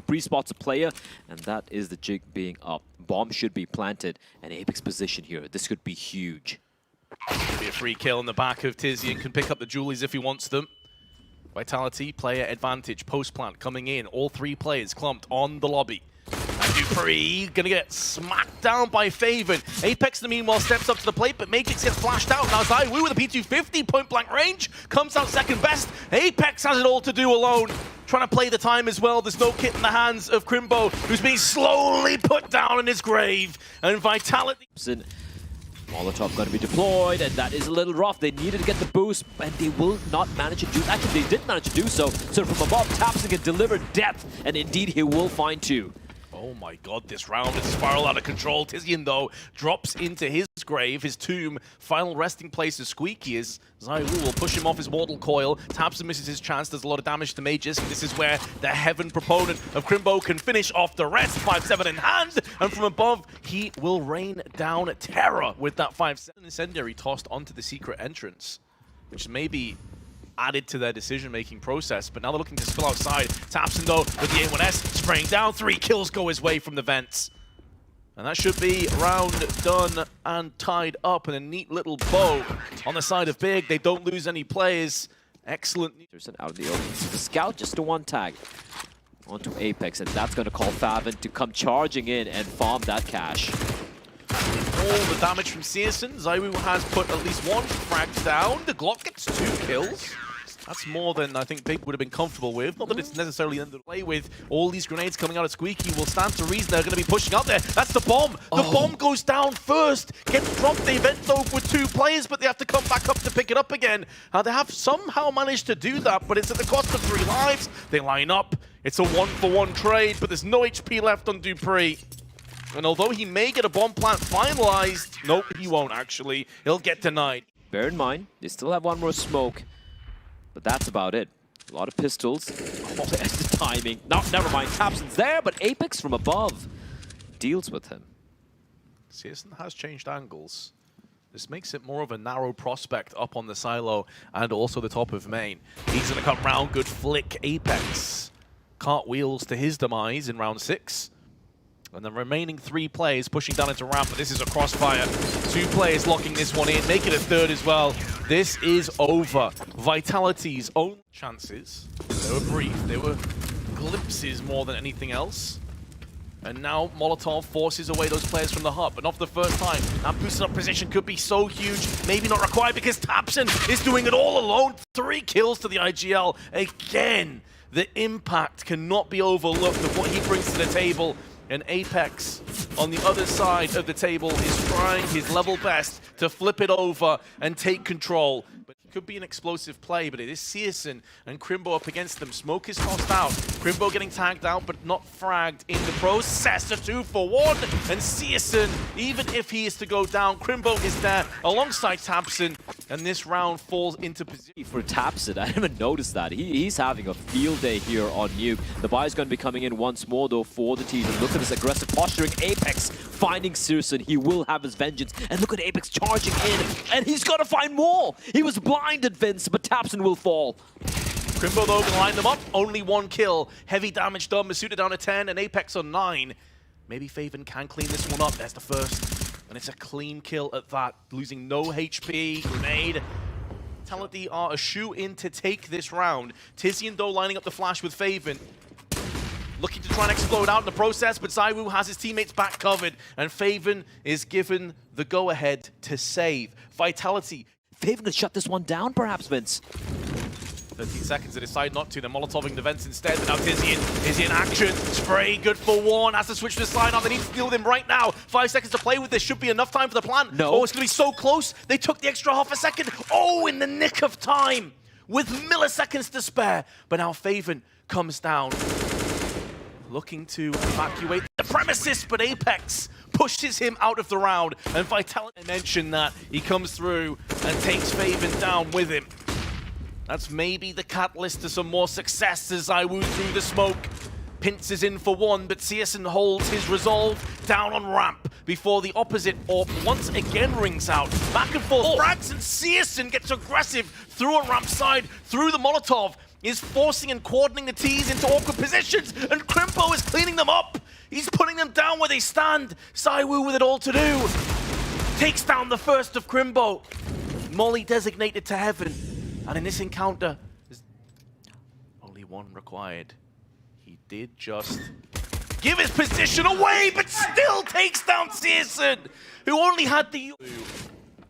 pre-spots a player, and that is the jig being up. Bomb should be planted, and Apex position here. This could be huge. Could be a free kill in the back of Tizian, can pick up the Julies if he wants them. Vitality, player advantage, post-plant coming in. All three players clumped on the lobby. And Dupree gonna get smacked down by Faven. Apex, in the meanwhile, steps up to the plate, but Matrix gets flashed out. Now ZywOo with a P250, point-blank range, comes out second best. Apex has it all to do alone. Trying to play the time as well. There's no kit in the hands of Crimbo, who's being slowly put down in his grave. And Vitality... Molotov going to be deployed, and that is a little rough. They needed to get the boost, and they will not manage to do. Actually, they did manage to do so. So from above, Tapson can deliver death, and indeed he will find two. Oh my god, this round has spiraled out of control. Tizian, though, drops into his grave, his tomb. Final resting place is Squeaky as ZywOo will push him off his mortal coil. Tapson misses his chance, does a lot of damage to Mages. This is where the heaven proponent of Crimbo can finish off the rest. 5-7 in hand, and from above, he will rain down terror with that 5-7 incendiary tossed onto the secret entrance, which maybe added to their decision-making process, but now they're looking to spill outside. Tapson, though, with the A1S, spraying down. 3 kills go his way from the vents. And that should be round done and tied up in a neat little bow on the side of Big. They don't lose any players. Excellent. Out of the open. So the scout just a one tag onto Apex, and that's going to call Faven to come charging in and farm that cash. All the damage from Searson. ZywOo has put at least one frag down. The Glock gets 2 kills. That's more than I think Big would have been comfortable with. Not that it's necessarily under play with all these grenades coming out of Squeaky. Will stand to reason they're going to be pushing out there. That's the bomb. The bomb goes down first. Gets dropped. They vent though with 2 players, but they have to come back up to pick it up again. They have somehow managed to do that, but it's at the cost of 3 lives. They line up. It's a 1-for-1 trade, but there's no HP left on Dupree. And although he may get a bomb plant finalized, nope, he won't actually. He'll get denied. Bear in mind, they still have one more smoke, but that's about it. A lot of pistols. Oh, there's the timing. No, never mind. Tapson's there, but Apex from above deals with him. Searson has changed angles. This makes it more of a narrow prospect up on the silo and also the top of main. He's going to come round. Good flick. Apex cartwheels to his demise in round 6. And the remaining 3 players pushing down into ramp, but this is a crossfire. 2 players locking this one in, make it a 3rd as well. This is over. Vitality's own chances, they were brief, they were glimpses more than anything else. And now Molotov forces away those players from the hub, but not for the first time. That boosted up position could be so huge, maybe not required because Tapson is doing it all alone. 3 kills to the IGL. Again, the impact cannot be overlooked of what he brings to the table. And Apex, on the other side of the table, is trying his level best to flip it over and take control. But it could be an explosive play, but it is Searson and Crimbo up against them. Smoke is tossed out. Crimbo getting tagged out, but not fragged in the process. A 2-for-1, and Searson, even if he is to go down, Crimbo is there alongside Tapson, and this round falls into position. For Tapson, I didn't even notice that. He's having a field day here on Nuke. The buy is going to be coming in once more, though, for the team. And look at this aggressive posturing. Apex finding Searson. He will have his vengeance. And look at Apex charging in, and he's got to find more. He was blinded, Vince, but Tapson will fall. Crimbo, though, can line them up. Only 1 kill. Heavy damage done. Masuda down to 10, and Apex on 9. Maybe Faven can clean this one up. There's the first. And it's a clean kill at that. Losing no HP. Grenade. Vitality are a shoe-in to take this round. Tizian, though, lining up the flash with Faven. Looking to try and explode out in the process, but ZywOo has his teammates back covered. And Faven is given the go-ahead to save. Vitality. Faven could shut this one down, perhaps, Vince. 13 seconds to decide not to. They're molotoving the vents instead. But now Tizian is in action. Spray, good for 1. Has to switch to the side on. They need to deal with him right now. 5 seconds to play with. There should be enough time for the plan. No. Oh, it's going to be so close. They took the extra half a second. Oh, in the nick of time. With milliseconds to spare. But now Faven comes down. Looking to evacuate the premises, but Apex pushes him out of the round. And Vitality mentioned that he comes through and takes Faven down with him. That's maybe the catalyst to some more success as ZywOo through the smoke. Pinces in for 1, but Searson holds his resolve down on ramp before the opposite AWP once again rings out. Back and forth, frags, and Searson gets aggressive through a ramp side, through the Molotov. is forcing and coordinating the T's into awkward positions, and Crimpo is cleaning them up. He's putting them down where they stand. Saiwu with it all to do. Takes down the first of Crimbo. Molly designated to heaven. And in this encounter, there's only one required. He did just give his position away, but still takes down Searson, who only had the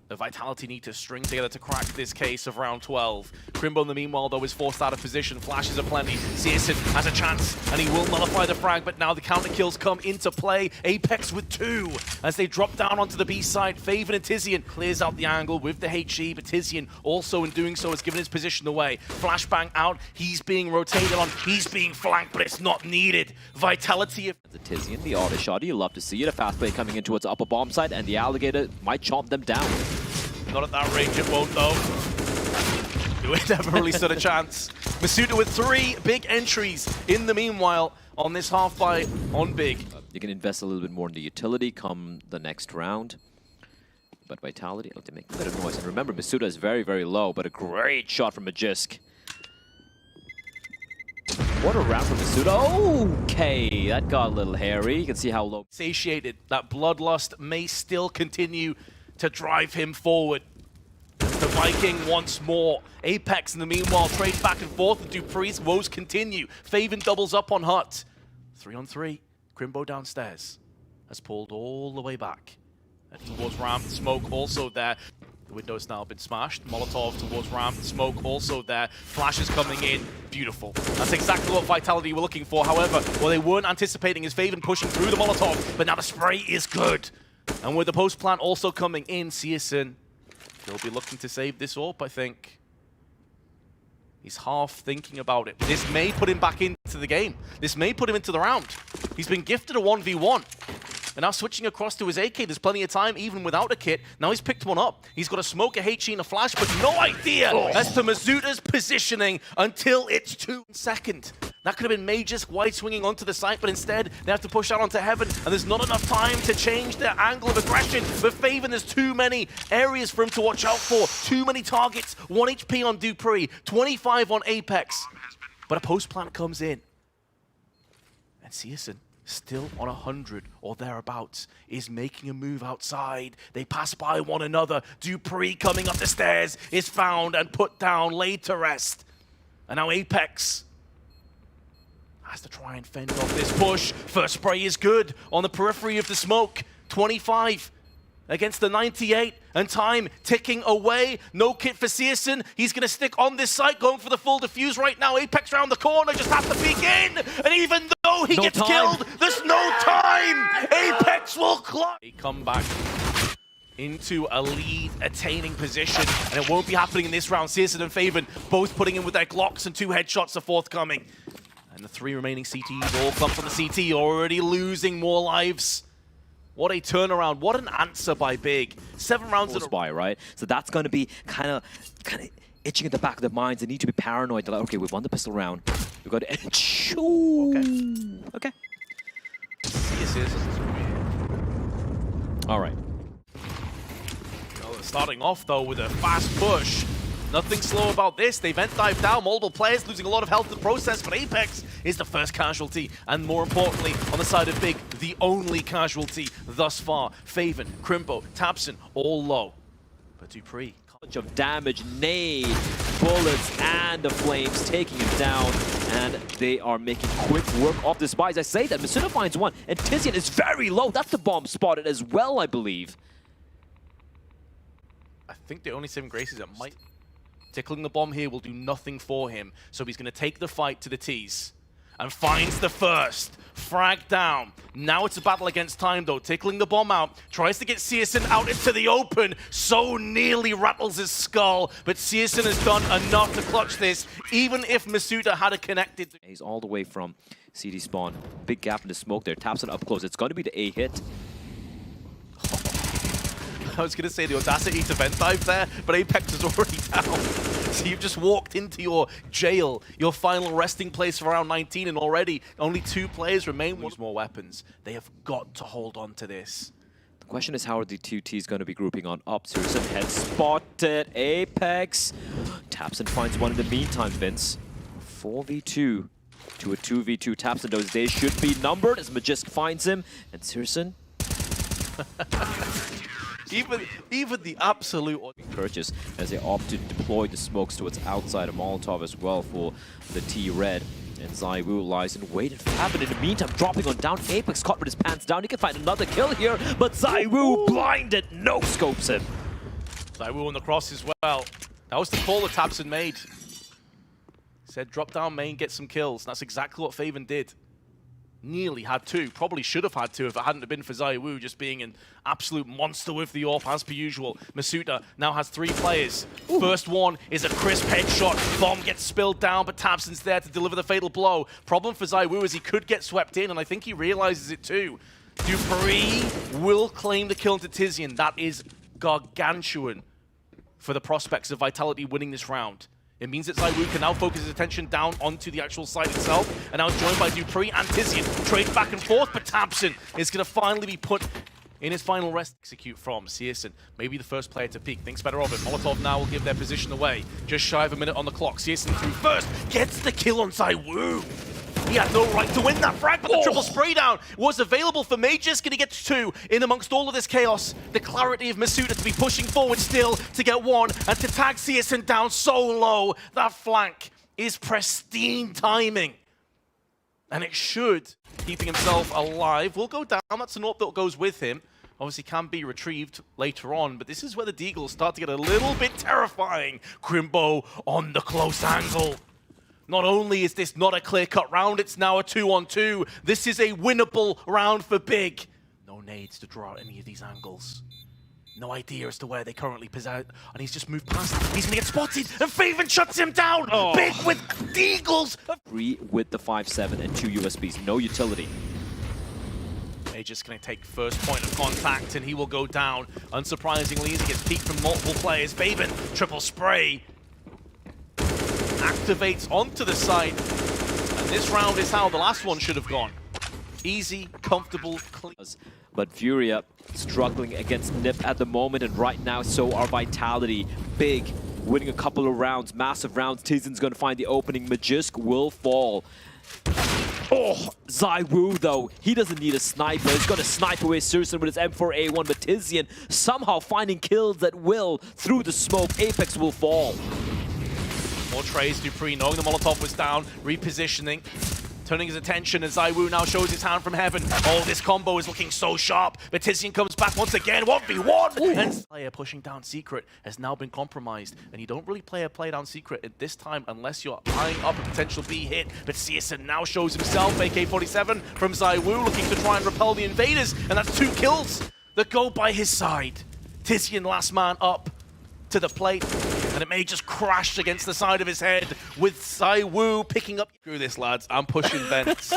Vitality need to string together to crack this case of round 12. Crimbo, in the meanwhile, though, is forced out of position. Flashes are plenty. Searson has a chance, and he will nullify the frag, but now the counter kills come into play. Apex with 2 as they drop down onto the B side. Faven and Tizian clears out the angle with the HE, but Tizian also, in doing so, has given his position away. Flashbang out. He's being rotated on. He's being flanked, but it's not needed. Vitality. The Tizian, the auto shot, you love to see it. A fast play coming in towards the upper bomb side, and the Alligator might chomp them down. Not at that range, it won't though. It never really stood a chance. Masuda with 3 big entries in the meanwhile on this half buy on Big. You can invest a little bit more in the utility come the next round. But Vitality, oh, they make a bit of noise. And remember, Masuda is very, very low, but a great shot from Magisk. What a round from Masuda. Okay, that got a little hairy. You can see how low. Satiated, that bloodlust may still continue to drive him forward. The Viking once more. Apex in the meanwhile trades back and forth, and Dupree's woes continue. Faven doubles up on Hut. 3-on-3. Crimbo downstairs has pulled all the way back. And towards ramp, smoke also there. The window's now been smashed. Molotov towards ramp, smoke also there. Flashes coming in. Beautiful. That's exactly what Vitality were looking for. However, what they weren't anticipating is Faven pushing through the Molotov, but now the spray is good. And with the post plant also coming in, Searson, he'll be looking to save this AWP, I think. He's half thinking about it. This may put him back into the game. This may put him into the round. He's been gifted a 1v1. And now switching across to his AK, there's plenty of time, even without a kit. Now he's picked one up. He's got a smoke, a HE, and a flash, but no idea as to Masuda's positioning until it's 2 seconds. That could have been Magisk wide swinging onto the site, but instead they have to push out onto heaven, and there's not enough time to change their angle of aggression. But Faven, there's too many areas for him to watch out for. Too many targets. 1 HP on Dupree, 25 on Apex. But a post plant comes in. And Searson, still on 100 or thereabouts, is making a move outside. They pass by one another. Dupree coming up the stairs is found and put down, laid to rest. And now Apex has to try and fend off this push. First spray is good on the periphery of the smoke. 25 against the 98, and time ticking away. No kit for Searson. He's going to stick on this site, going for the full defuse right now. Apex around the corner, just has to peek in. And even though he gets killed, there's no time. Apex will climb. They come back into a lead-attaining position, and it won't be happening in this round. Searson and Faven both putting in with their Glocks, and 2 headshots are forthcoming. And the 3 remaining CTs all come from the CT, already losing more lives. What a turnaround. What an answer by Big. 7 rounds in a row, right? So that's going to be kind of itching at the back of their minds. They need to be paranoid. They're like, okay, we've won the pistol round. We've got to... Okay. All right. Well, starting off, though, with a fast push. Nothing slow about this. They vent dive down, multiple players losing a lot of health in the process, but Apex is the first casualty, and more importantly, on the side of Big, the only casualty thus far. Faven, Crimbo, Tabson, all low. But Dupree. Bunch of damage, nade, bullets, and the flames taking him down, and they are making quick work of this buy. As I say that, Masuda finds one, and Tizian is very low. That's the bomb spotted as well, I believe. I think the only saving grace is it might... Tickling the bomb here will do nothing for him, so he's going to take the fight to the T's. And finds the first. Frag down. Now it's a battle against time, though. Tickling the bomb out. Tries to get Searson out into the open. So nearly rattles his skull. But Searson has done enough to clutch this, even if Masuda had a connected. He's all the way from CD spawn. Big gap in the smoke there. Taps it up close. It's going to be the A hit. I was going to say the audacity to vent dive there, but Apex is already down. So you've just walked into your jail, your final resting place for round 19, and already only 2 players remain. Lose more weapons. They have got to hold on to this. The question is, how are the 2 T's going to be grouping on up? Searson head spotted. Apex taps and finds one in the meantime, Vince. 4v2 to a 2v2. Tapson, those days should be numbered as Magisk finds him. And Searson... even the absolute purchase as they opt to deploy the smokes towards outside of Molotov as well for the T-Red. And ZywOo lies in wait and Fab, in the meantime dropping on down. Apex caught with his pants down. He can find another kill here, but ZywOo blinded, no scopes him. ZywOo on the cross as well. That was the call that Tapson made. He said drop down main, get some kills. That's exactly what Faven did. Nearly had two, probably should have had two if it hadn't have been for ZywOo just being an absolute monster with the AWP as per usual. Masuda now has 3 players. Ooh. First one is a crisp headshot. Bomb gets spilled down, but Tapson's there to deliver the fatal blow. Problem for ZywOo is he could get swept in, and I think he realizes it too. dupreeh will claim the kill into Tizian. That is gargantuan for the prospects of Vitality winning this round. It means that ZywOo can now focus his attention down onto the actual site itself, and now joined by dupreeh and Tizian. Trade back and forth, but Tapson is going to finally be put in his final rest. Execute from CSGO, maybe the first player to peek. Thinks better of it. Molotov now will give their position away. Just shy of a minute on the clock. CSGO through first, gets the kill on ZywOo. He had no right to win that frag, but the triple spray down was available for Magisk, and he gets 2 in amongst all of this chaos. The clarity of Masuda to be pushing forward still to get 1 and to tag CSGO down so low. That flank is pristine timing. And it should, keeping himself alive, will go down. That's an AWP that goes with him. Obviously can be retrieved later on, but this is where the Deagles start to get a little bit terrifying. Crimbo on the close angle. Not only is this not a clear-cut round, it's now a 2-on-2. This is a winnable round for Big. No nades to draw out any of these angles. No idea as to where they currently possess, and he's just moved past. He's gonna get spotted, and Faven shuts him down! Oh. Big with Deagles! 3 with the 5-7 and 2 USBs, no utility. Just gonna take first point of contact, and he will go down. Unsurprisingly, as he gets peeked from multiple players. Faven, triple spray. Activates onto the side, and this round is how the last one should have gone. Easy, comfortable, clean. But Furia struggling against Nip at the moment, and right now so are Vitality. Big winning a couple of rounds, massive rounds. Tizian's gonna find the opening. Magisk will fall. Oh, ZywOo though, he doesn't need a sniper. He's gonna snipe away Searson with his M4A1, but Tizian somehow finding kills at will through the smoke. Apex will fall. More trays, dupreeh knowing the Molotov was down, repositioning, turning his attention, and ZywOo now shows his hand from heaven. Oh, this combo is looking so sharp, but Tizian comes back once again, 1v1! Ooh. And player pushing down Secret has now been compromised, and you don't really play a play down Secret at this time unless you're eyeing up a potential B hit, but CSGO now shows himself, AK-47 from ZywOo, looking to try and repel the invaders, and that's 2 kills that go by his side. Tizian last man up to the plate, and it may just crash against the side of his head with ZywOo picking up. Screw this, lads. I'm pushing vents.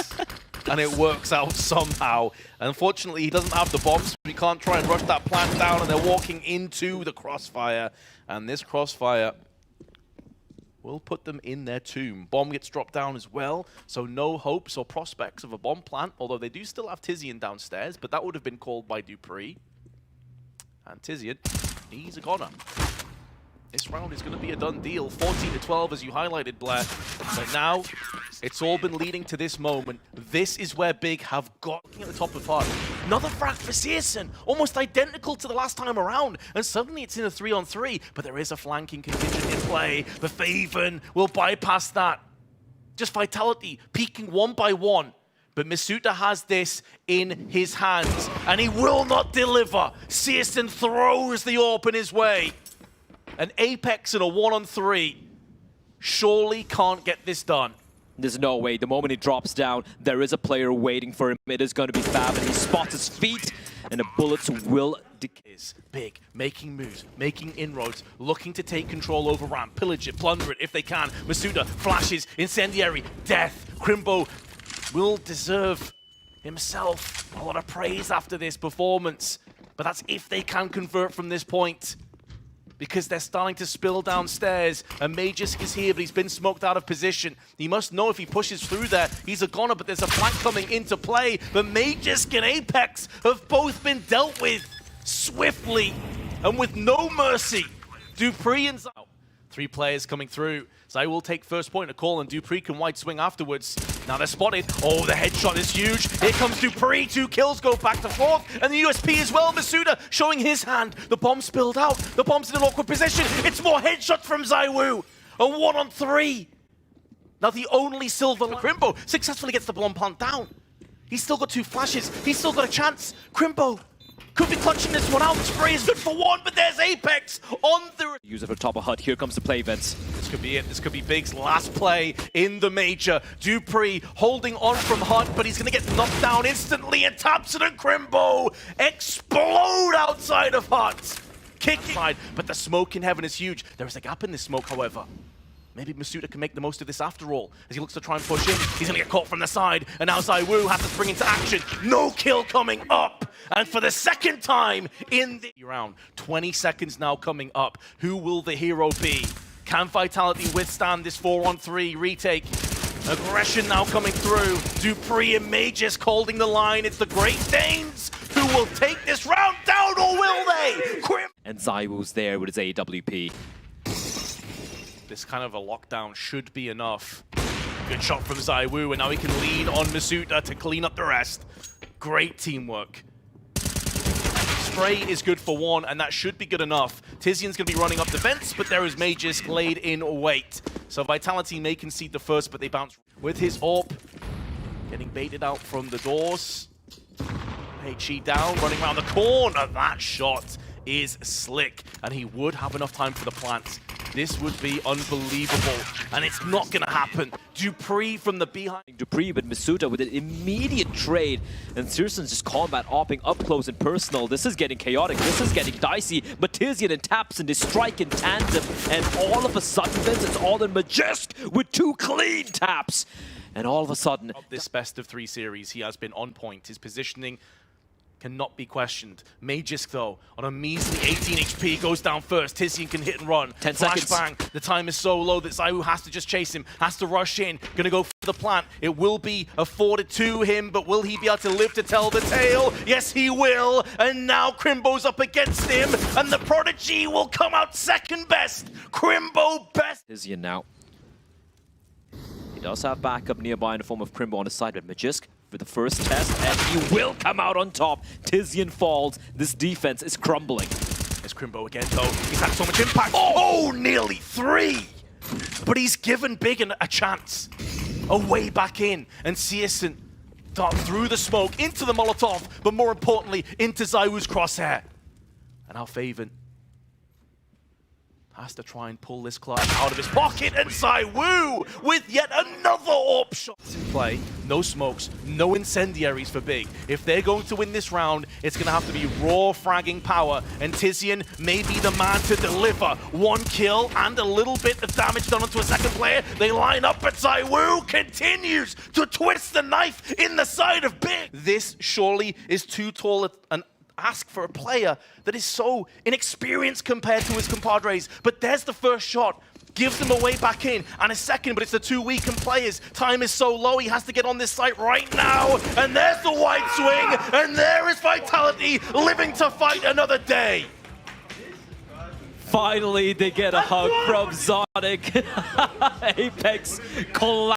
And it works out somehow. Unfortunately, he doesn't have the bombs. We can't try and rush that plant down, and they're walking into the crossfire. And this crossfire will put them in their tomb. Bomb gets dropped down as well, so no hopes or prospects of a bomb plant, although they do still have Tizian downstairs, but that would have been called by dupreeh. And Tizian, he's a goner. This round is going to be a done deal. 14-12, as you highlighted, Blair. But now, it's all been leading to this moment. This is where Big have got at the top of heart. Another frag for CSGO, almost identical to the last time around. And suddenly it's in a 3-on-3, but there is a flanking contingent in play. The Faven will bypass that. Just Vitality peeking 1 by 1. But Masuda has this in his hands, and he will not deliver. CSGO throws the AWP in his way. An Apex and a 1-on-3 surely can't get this done. There's no way. The moment he drops down, there is a player waiting for him. It is going to be Fab, and he spots his feet, and the bullets will is Big, making moves, making inroads, looking to take control over ramp, pillage it, plunder it if they can. Masuda flashes, incendiary, death. Crimbo will deserve himself a lot of praise after this performance, but that's if they can convert from this point. Because they're starting to spill downstairs, and Magisk is here, but he's been smoked out of position. He must know if he pushes through there, he's a goner, but there's a flank coming into play. But Magisk and Apex have both been dealt with swiftly and with no mercy. dupreeh and 3 players coming through. Zai will take first point, a call, and Dupree can wide swing afterwards. Now they're spotted. Oh, the headshot is huge. Here comes Dupree. 2 kills go back to fourth. And the USP as well. Masuda showing his hand. The bomb spilled out. The bomb's in an awkward position. It's more headshots from ZywOo. A 1-on-3. Now the only silver Crimbo successfully gets the bomb plant down. He's still got 2 flashes. He's still got a chance. Crimbo could be clutching this one out. The spray is good for 1, but there's Apex on the... User for top of hut. Here comes the play, Vince. This could be it. This could be Big's last play in the major. Dupree holding on from hut, but he's going to get knocked down instantly, and Tapson and Crimbo explode outside of hut. Kicking, but the smoke in heaven is huge. There is a gap in this smoke, however. Maybe Masuda can make the most of this after all. As he looks to try and push in, he's going to get caught from the side. And now ZywOo has to spring into action. No kill coming up. And for the second time in the round, 20 seconds now coming up. Who will the hero be? Can Vitality withstand this 4-on-3 retake? Aggression now coming through. Dupree and Magisk holding the line. It's the Great Danes who will take this round down, or will they? And ZywOo's there with his AWP. This kind of a lockdown should be enough. Good shot from ZywOo, and now he can lean on Masuda to clean up the rest. Great teamwork. Spray is good for 1, and that should be good enough. Tizian's going to be running up the vents, but there is Magisk laid in wait. So Vitality may concede the first, but they bounce with his AWP. Getting baited out from the doors. HE down, running around the corner. That shot is slick, and he would have enough time for the plants. This would be unbelievable, and it's not going to happen. Dupree from the behind. Dupree, but Masuda with an immediate trade, and Searson's just combat opping up close and personal. This is getting chaotic. This is getting dicey. But Tizian and Tapson, they strike in tandem, and all of a sudden, Vince, it's all in Magisk with 2 clean taps. And all of a sudden... This best of 3 series, he has been on point. His positioning cannot be questioned. Magisk, though, on a measly 18 HP, goes down first. Tizian can hit and run. 10 seconds. Flashbang. The time is so low that ZywOo has to just chase him, has to rush in. Gonna go for the plant. It will be afforded to him, but will he be able to live to tell the tale? Yes, he will. And now Crimbo's up against him, and the Prodigy will come out second best. Crimbo best. Tizian now. He does have backup nearby in the form of Crimbo on his side, but Magisk for the first test, and he will come out on top. Tizian falls. This defense is crumbling. There's Crimbo again, though. He's had so much impact. Oh, nearly 3! But he's given Big a chance. A way back in. And Searson dart through the smoke, into the Molotov, but more importantly, into ZywOo's crosshair. And now Faven has to try and pull this clutch out of his pocket, and ZywOo with yet another AWP shot in play. No smokes, no incendiaries for Big. If they're going to win this round, it's going to have to be raw fragging power, and Tizian may be the man to deliver. 1 kill and a little bit of damage done onto a second player. They line up, but ZywOo continues to twist the knife in the side of Big. This surely is too tall an ask for a player that is so inexperienced compared to his compadres. But there's the first shot. Gives them a way back in, and a second, but it's the 2 weakened players. Time is so low, he has to get on this site right now. And there's the wide swing, and there is Vitality living to fight another day. Finally, they get a hug from Zonic. Apex collapsed.